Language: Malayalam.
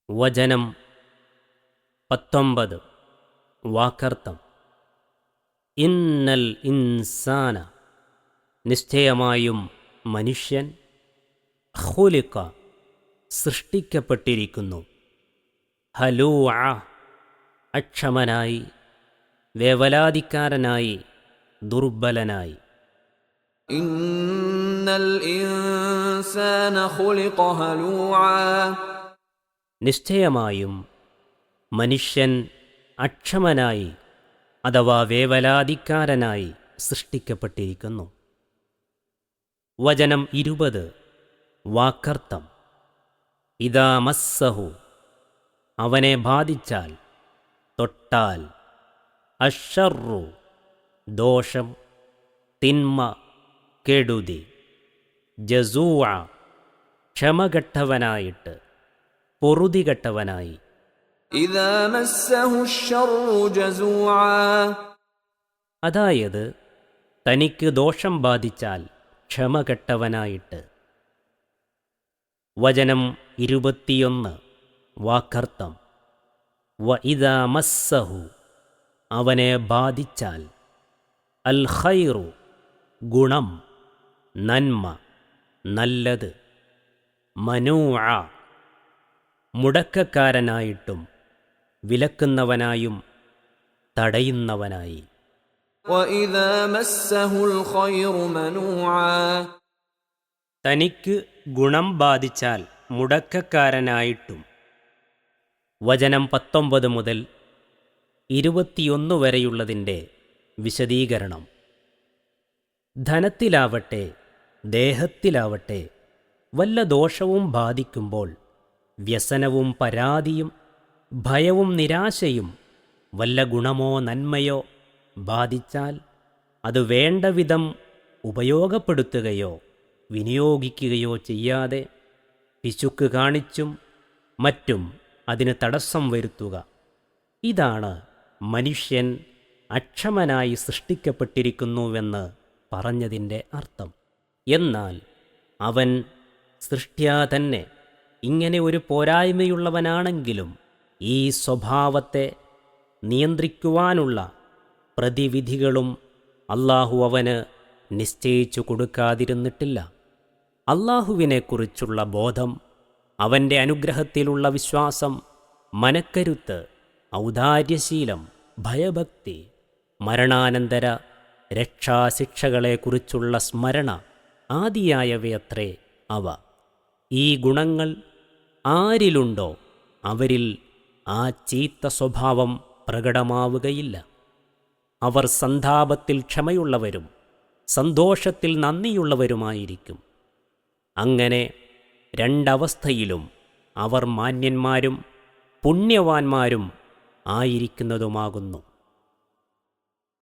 വചനം 19. വാക്കർത്ഥം. ഇന്നൽ ഇൻസാന, നിശ്ചയമായും മനുഷ്യൻ, ഖുലിഖ, സൃഷ്ടിക്കപ്പെട്ടിരിക്കുന്നു, ഹലൂഅ, അക്ഷമനായി, വേവലാതിക്കാരനായി, ദുർബലനായി. ഇന്നൽ ഇൻസാന ഖുലിഖ ഹലൂഅ, നിശ്ചയമായും മനുഷ്യൻ അക്ഷമനായി അഥവാ വേവലാതിക്കാരനായി സൃഷ്ടിക്കപ്പെട്ടിരിക്കുന്നു. വചനം 20. വാക്കർത്ഥം. ഇദാ മസ്സഹു, അവനെ ബാധിച്ചാൽ, തൊട്ടാൽ, അശ്ശർറു, ദോഷം, തിന്മ, കെടുതി, ജസൂഅ, ക്ഷമകെട്ടവനായിട്ട്, പൊറുതികെട്ടവനായി. ഇദാ മസ്സഹു അശ്ശർറു ജസൂഅ, അതായത് തനിക്ക് ദോഷം ബാധിച്ചാൽ ക്ഷമകെട്ടവനായിട്ട്. വചനം 21. വാക്കർത്ഥം. വ ഇദാ മസ്സഹു, അവനെ ബാധിച്ചാൽ, അൽ ഖൈറു, ഗുണം, നന്മ, നല്ലത്, മനൂഅ, മുടക്കക്കാരനായിട്ടും വിലക്കുന്നവനായും തടയുന്നവനായി. വഇദാ മസ്സഹുൽ ഖൈറു മനൂഅ, തനിക്ക് ഗുണം ബാധിച്ചാൽ മുടക്കക്കാരനായിട്ടും. വചനം 19 മുതൽ 21 വരെയുള്ളതിൻ്റെ വിശദീകരണം. ധനത്തിലാവട്ടെ ദേഹത്തിലാവട്ടെ വല്ല ദോഷവും ബാധിക്കുമ്പോൾ വ്യസനവും പരാതിയും ഭയവും നിരാശയും വല്ല ഗുണമോ നന്മയോ ബാധിച്ചാൽ അത് വേണ്ടവിധം ഉപയോഗപ്പെടുത്തുകയോ വിനിയോഗിക്കുകയോ ചെയ്യാതെ പിശുക്ക് കാണിച്ചും മറ്റും അതിന് തടസ്സം വരുത്തുക. ഇതാണ് മനുഷ്യൻ അക്ഷമനായി സൃഷ്ടിക്കപ്പെട്ടിരിക്കുന്നുവെന്ന് പറഞ്ഞതിൻ്റെ അർത്ഥം. എന്നാൽ അവൻ സൃഷ്ട്യാ തന്നെ ഇങ്ങനെ ഒരു പോരായ്മയുള്ളവനാണെങ്കിലും ഈ സ്വഭാവത്തെ നിയന്ത്രിക്കുവാനുള്ള പ്രതിവിധികളും അള്ളാഹു അവന് നിശ്ചയിച്ചു കൊടുക്കാതിരുന്നിട്ടില്ല. അള്ളാഹുവിനെക്കുറിച്ചുള്ള ബോധം, അവൻ്റെ അനുഗ്രഹത്തിലുള്ള വിശ്വാസം, മനക്കരുത്ത്, ഔദാര്യശീലം, ഭയഭക്തി, മരണാനന്തര രക്ഷാശിക്ഷകളെക്കുറിച്ചുള്ള സ്മരണ ആദിയായവയത്രേ അവ. ഈ ഗുണങ്ങൾ ആരിലുണ്ടോ അവരിൽ ആ ചീത്ത സ്വഭാവം പ്രകടമാവുകയില്ല. അവർ സന്താപത്തിൽ ക്ഷമയുള്ളവരും സന്തോഷത്തിൽ നന്ദിയുള്ളവരുമായിരിക്കും. അങ്ങനെ രണ്ടവസ്ഥയിലും അവർ മാന്യന്മാരും പുണ്യവാന്മാരും ആയിരിക്കുന്നതുമാകുന്നു.